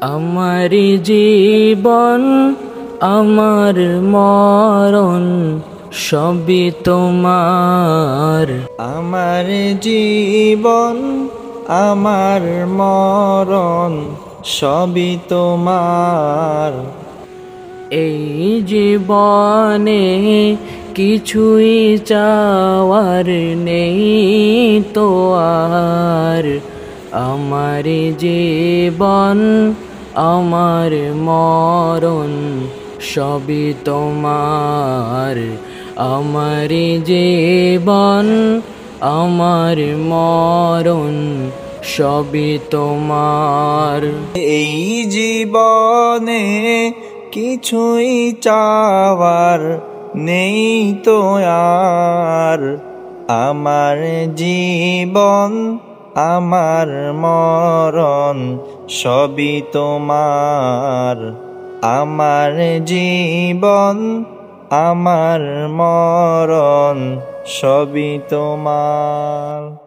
আমার জীবন আমার মরণ সবই তোমার। আমার জীবন আমার মরণ সবই তোমার। এই জীবনে কিছুই চাওয়ার নেই তো আর। আমার জীবন আমার মরণ সবই তোমার। আমার জীবন আমার মরণ সবই তোমার। এই জীবনে কিছুই চাওয়ার নেই তো আর। আমার জীবন আমার মরণ সবই তোমার। আমার জীবন আমার মরণ সবই তোমার।